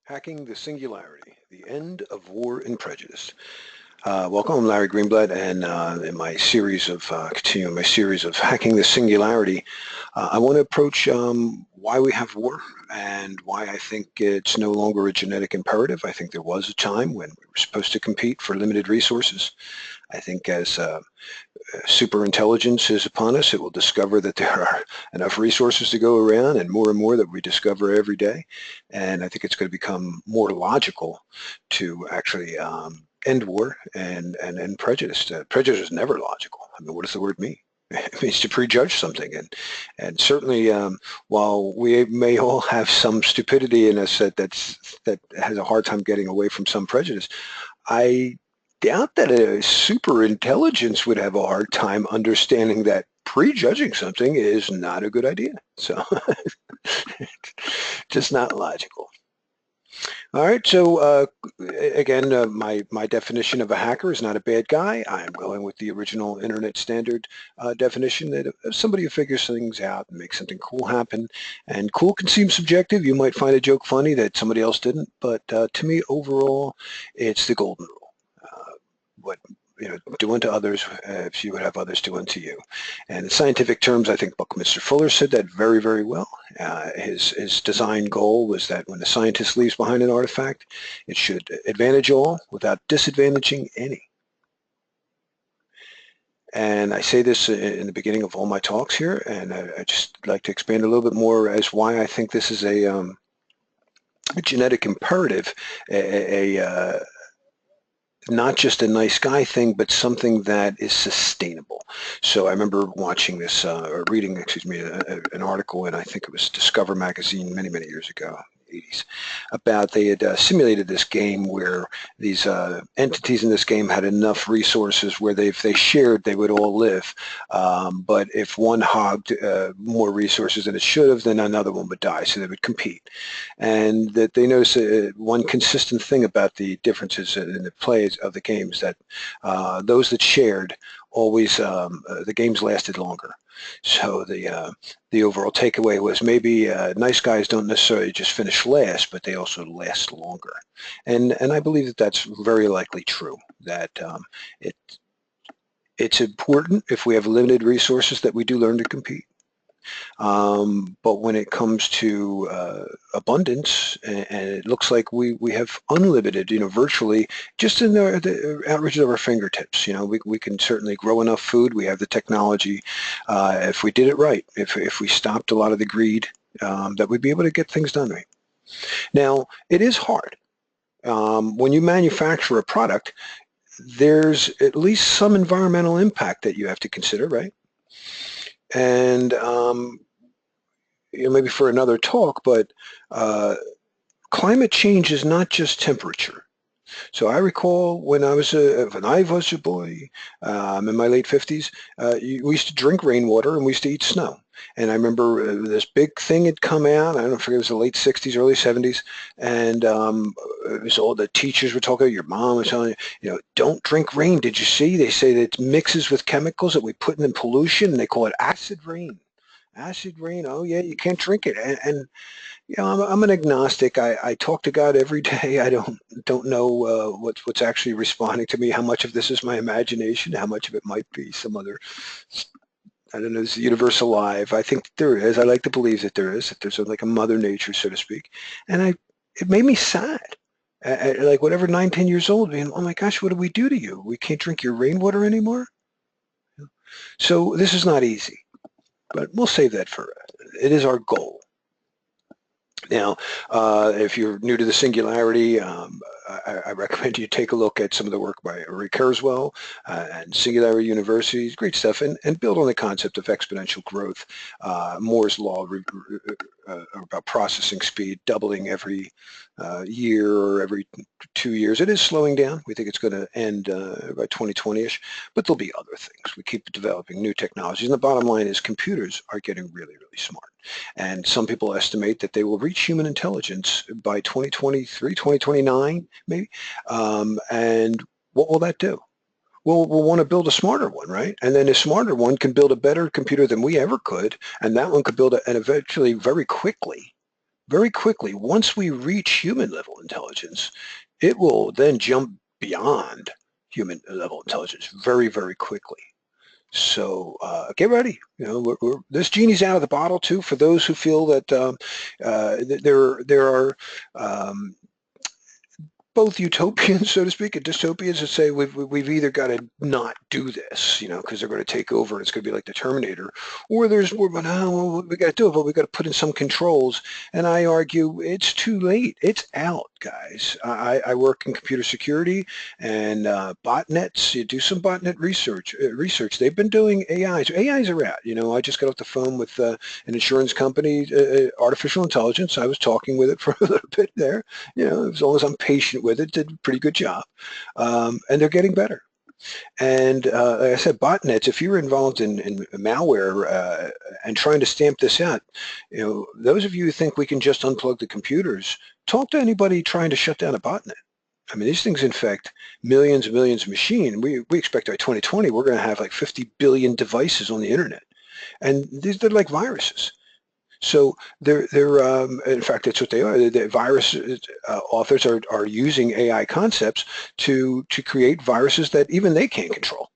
Hacking the Singularity, the End of War and Prejudice. Welcome, I'm Larry Greenblatt, and in my series of, continuing my series of Hacking the Singularity, I want to approach why we have war and why I think it's no longer a genetic imperative. I think there was a time when we were supposed to compete for limited resources. I think as super intelligence is upon us, it will discover that there are enough resources to go around and more that we discover every day. And I think it's going to become more logical to actually end war and prejudice. Prejudice is never logical. I mean, what does the word mean? It means to prejudge something, and certainly while we may all have some stupidity in us that has a hard time getting away from some prejudice, I doubt that a super intelligence would have a hard time understanding that prejudging something is not a good idea. So just not logical. All right, so again, my definition of a hacker is not a bad guy. I'm going with the original internet standard definition that somebody who figures things out and makes something cool happen. And cool can seem subjective. You might find a joke funny that somebody else didn't, but to me, overall, it's the golden rule. What do unto others if you would have others do unto you. And in scientific terms, I think Buckminster Fuller said that very well. His design goal was that when the scientist leaves behind an artifact, it should advantage all without disadvantaging any. And I say this in the beginning of all my talks here, and I just like to expand a little bit more as why I think this is a genetic imperative, not just a nice guy thing, but something that is sustainable. So I remember watching this, or reading, excuse me, an article, and I think it was Discover magazine many years ago, 80s, about they had simulated this game where these entities in this game had enough resources where if they shared, they would all live. But if one hogged more resources than it should have, then another one would die, so they would compete. And that they noticed one consistent thing about the differences in the plays of the games, that those that shared always, the games lasted longer. So the overall takeaway was maybe nice guys don't necessarily just finish last, but they also last longer. And I believe that that's very likely true, that it's important if we have limited resources that we do learn to compete. But when it comes to abundance, and it looks like we have unlimited, virtually just in the outreach of our fingertips. We can certainly grow enough food. We have the technology. If we did it right, if we stopped a lot of the greed, that we'd be able to get things done right. Now, it is hard. When you manufacture a product, there's at least some environmental impact that you have to consider, right? And maybe for another talk, but climate change is not just temperature. So I recall when I was a boy, in my late 50s, we used to drink rainwater and we used to eat snow. And I remember this big thing had come out. I don't know if it was the late 60s, early 70s, and it was all the teachers were talking. Your mom was telling you, don't drink rain. Did you see? They say that it mixes with chemicals that we put in pollution, and they call it acid rain. Acid rain. Oh yeah, you can't drink it. And I'm an agnostic. I talk to God every day. I don't know what's actually responding to me. How much of this is my imagination? How much of it might be some other, I don't know, is the universe alive? I think there is. I like to believe that there is. That there's like a mother nature, so to speak. And it made me sad. Like whatever, 9, 10 years old, being, oh my gosh, what do we do to you? We can't drink your rainwater anymore. So this is not easy, but we'll save that for. It is our goal. Now, if you're new to the Singularity, I recommend you take a look at some of the work by Ray Kurzweil and Singularity University. Great stuff, and build on the concept of exponential growth. Moore's law about processing speed, doubling every year or every 2 years. It is slowing down. We think it's going to end by 2020-ish, but there'll be other things. We keep developing new technologies, and the bottom line is computers are getting really smart. And some people estimate that they will reach human intelligence by 2023, 2029, maybe. And what will that do? We'll want to build a smarter one, right? And then a smarter one can build a better computer than we ever could, and that one could build and eventually, very quickly, very quickly, once we reach human level intelligence, it will then jump beyond human level intelligence very, very quickly. So get ready. You know, this genie's out of the bottle too. For those who feel that there are both utopians, so to speak, and dystopians that say we've either got to not do this, you know, because they're going to take over and it's going to be like the Terminator, or there's more, but no, we got to do it, but we got to put in some controls. And I argue it's too late. It's out, guys. I work in computer security and botnets. You do some botnet research. They've been doing AIs. AIs are out. You know, I just got off the phone with an insurance company, artificial intelligence. I was talking with it for a little bit there. You know, as long as I'm patient with it, did a pretty good job. And they're getting better. And like I said, botnets, if you're involved in malware and trying to stamp this out, you know, those of you who think we can just unplug the computers, talk to anybody trying to shut down a botnet. I mean, these things infect millions and millions of machines. We expect by 2020, we're going to have like 50 billion devices on the internet. And they're like viruses. So in fact, that's what they are. The virus authors are using AI concepts to create viruses that even they can't control.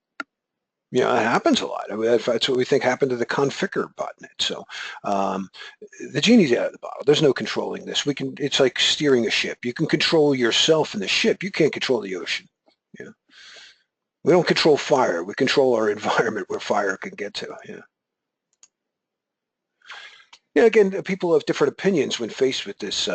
You know, it happens a lot. I mean, that's what we think happened to the Configure botnet. So the genie's out of the bottle. There's no controlling this. It's like steering a ship. You can control yourself in the ship. You can't control the ocean. You know? We don't control fire. We control our environment where fire can get to. Yeah. Yeah, again, people have different opinions when faced with this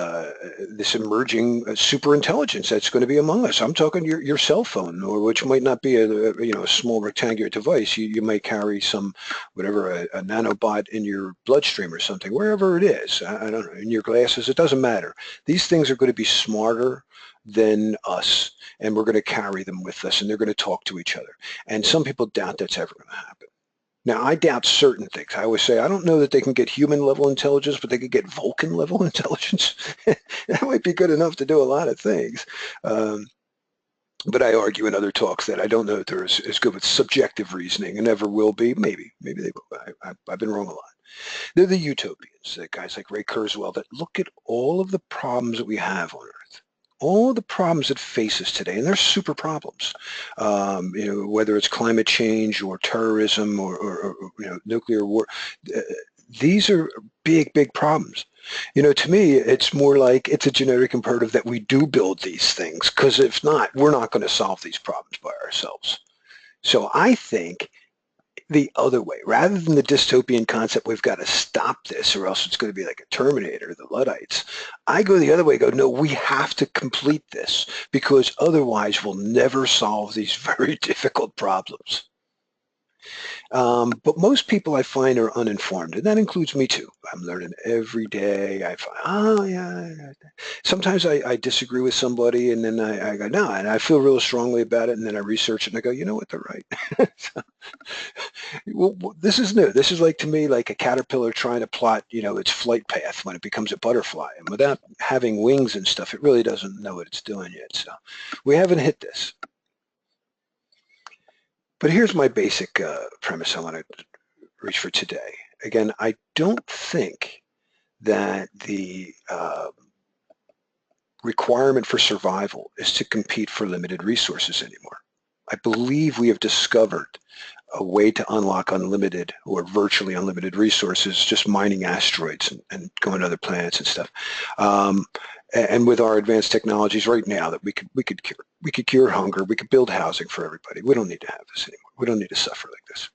emerging super intelligence that's going to be among us. I'm talking your cell phone, or which might not be a small rectangular device. You might carry some whatever a nanobot in your bloodstream or something, wherever it is. I don't know, in your glasses. It doesn't matter. These things are going to be smarter than us, and we're going to carry them with us, and they're going to talk to each other. And some people doubt that's ever going to happen. Now, I doubt certain things. I always say, I don't know that they can get human level intelligence, but they could get Vulcan level intelligence. That might be good enough to do a lot of things. But I argue in other talks that I don't know that they're as good with subjective reasoning and never will be. Maybe they will. I've been wrong a lot. They're the utopians, the guys like Ray Kurzweil that look at all of the problems that we have on Earth, all of the problems that face us today, and they're super problems, whether it's climate change or terrorism or nuclear war. These are big, big problems. You know, to me, it's more like it's a genetic imperative that we do build these things, because if not, we're not going to solve these problems by ourselves. So I think the other way, rather than the dystopian concept, we've got to stop this or else it's going to be like a Terminator, the Luddites. I go the other way, no, we have to complete this because otherwise we'll never solve these very difficult problems. But most people I find are uninformed, and that includes me too. I'm learning every day. I find, oh yeah. Sometimes I disagree with somebody, and then I go, no, and I feel real strongly about it, and then I research it, and I go, you know what, they're right. So, well, this is new. This is like, to me, like a caterpillar trying to plot, its flight path when it becomes a butterfly. And without having wings and stuff, it really doesn't know what it's doing yet. So we haven't hit this. But here's my basic premise I want to reach for today. Again, I don't think that the requirement for survival is to compete for limited resources anymore. I believe we have discovered a way to unlock unlimited or virtually unlimited resources, just mining asteroids and going to other planets and stuff. And with our advanced technologies right now, that we could cure hunger, we could build housing for everybody. We don't need to have this anymore. We don't need to suffer like this.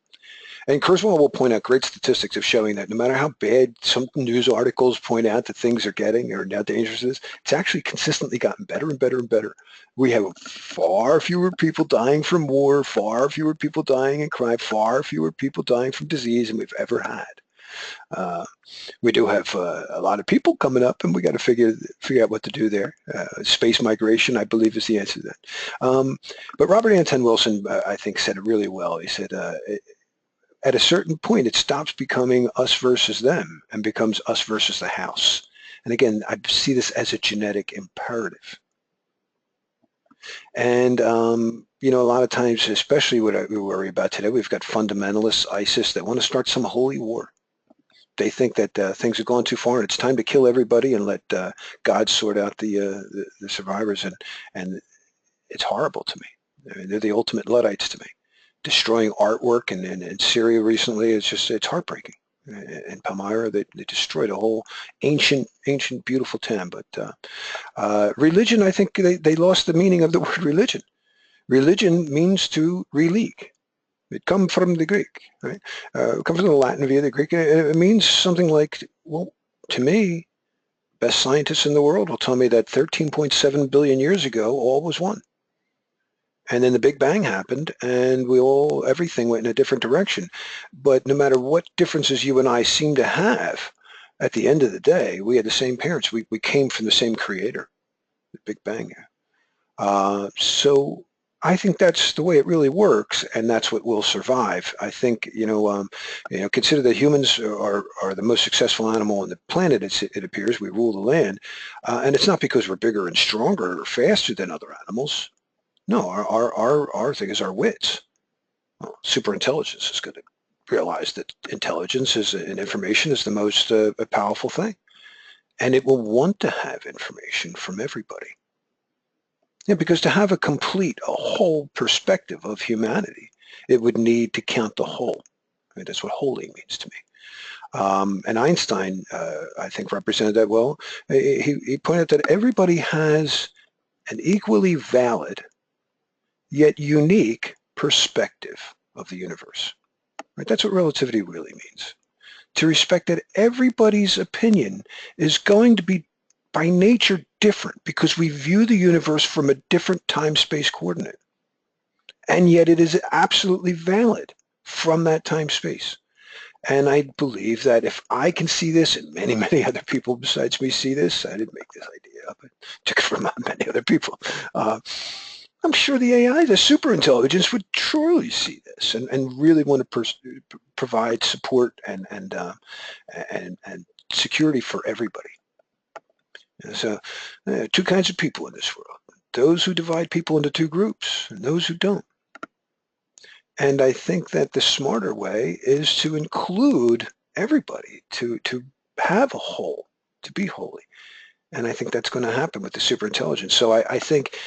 And Kurzweil will point out great statistics of showing that no matter how bad some news articles point out that things are getting or how dangerous it is, it's actually consistently gotten better and better and better. We have far fewer people dying from war, far fewer people dying in crime, far fewer people dying from disease than we've ever had. We do have a lot of people coming up, and we got to figure out what to do there. Space migration, I believe, is the answer to that. But Robert Anton Wilson, I think, said it really well. He said, at a certain point, it stops becoming us versus them and becomes us versus the house. And again, I see this as a genetic imperative. And, a lot of times, especially what we worry about today, we've got fundamentalists, ISIS, that want to start some holy war. they think that things have gone too far and it's time to kill everybody and let God sort out the survivors, and it's horrible to me. I mean, they're the ultimate Luddites to me. Destroying artwork in Syria recently, it's heartbreaking. In Palmyra, they destroyed a whole ancient beautiful town. But religion, I think they lost the meaning of the word religion. Religion means to relig. It comes from the Greek, right? It comes from the Latin via the Greek. It means something like, well, to me, best scientists in the world will tell me that 13.7 billion years ago, all was one. And then the Big Bang happened, and everything went in a different direction. But no matter what differences you and I seem to have, at the end of the day, we had the same parents. We came from the same creator, the Big Bang. So I think that's the way it really works, and that's what will survive. I think, consider that humans are the most successful animal on the planet. It appears we rule the land, and it's not because we're bigger and stronger or faster than other animals. No, our thing is our wits. Well, superintelligence is going to realize that intelligence and information is the most powerful thing, and it will want to have information from everybody. Yeah, because to have a whole perspective of humanity, it would need to count the whole. I mean, that's what holy means to me. And Einstein, I think, represented that well. He pointed out that everybody has an equally valid yet unique perspective of the universe. Right? That's what relativity really means. To respect that everybody's opinion is going to be by nature different because we view the universe from a different time-space coordinate. And yet it is absolutely valid from that time-space. And I believe that if I can see this, and many other people besides me see this, I didn't make this idea up, I took it from many other people. I'm sure the AI, the superintelligence, would truly see this and really want to provide support and security for everybody. So two kinds of people in this world, those who divide people into two groups and those who don't. And I think that the smarter way is to include everybody, to have a whole, to be holy. And I think that's going to happen with the superintelligence. So I think,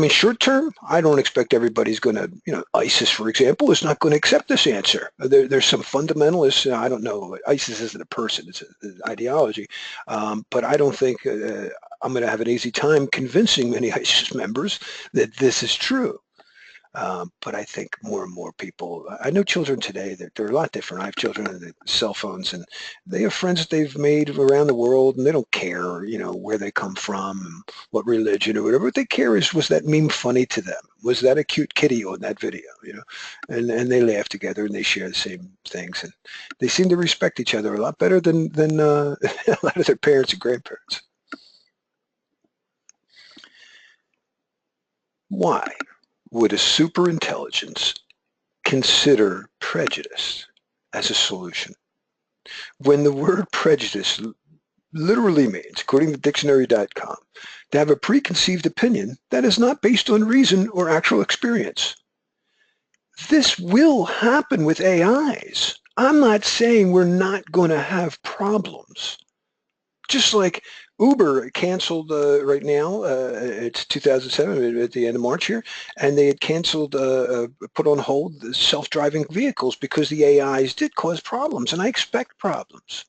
short term, I don't expect everybody's going to, ISIS, for example, is not going to accept this answer. There's some fundamentalists, I don't know, ISIS isn't a person, it's an ideology. But I don't think I'm going to have an easy time convincing many ISIS members that this is true. But I think more and more people, I know children today, they're a lot different. I have children on cell phones, and they have friends that they've made around the world, and they don't care, where they come from, and what religion or whatever. What they care is, was that meme funny to them? Was that a cute kitty on that video, And they laugh together, and they share the same things, and they seem to respect each other a lot better than a lot of their parents and grandparents. Why would a superintelligence consider prejudice as a solution when the word prejudice literally means, according to dictionary.com, to have a preconceived opinion that is not based on reason or actual experience? This will happen with AIs. I'm not saying we're not going to have problems. Just like Uber canceled right now, it's 2007 at the end of March here, and they had canceled, put on hold the self-driving vehicles because the AIs did cause problems, and I expect problems.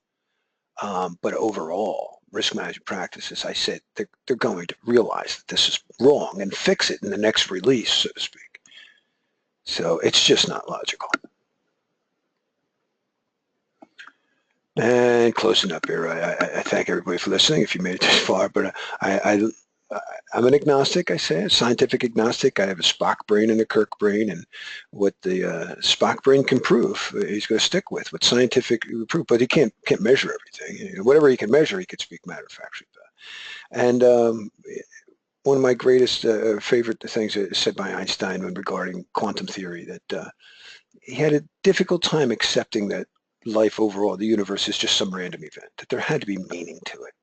But overall, risk management practices, I said, they're going to realize that this is wrong and fix it in the next release, so to speak. So it's just not logical. And closing up here, I thank everybody for listening if you made it this far, but I'm an agnostic, I say, a scientific agnostic. I have a Spock brain and a Kirk brain, and what the Spock brain can prove, he's going to stick with what scientific proof, but he can't measure everything. Whatever he can measure, he can speak matter-of-factly about. And one of my greatest favorite things is said by Einstein when regarding quantum theory, that he had a difficult time accepting that life overall, the universe, is just some random event, that there had to be meaning to it.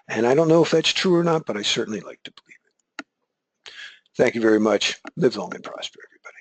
And I don't know if that's true or not, but I certainly like to believe it. Thank you very much. Live long and prosper, everybody.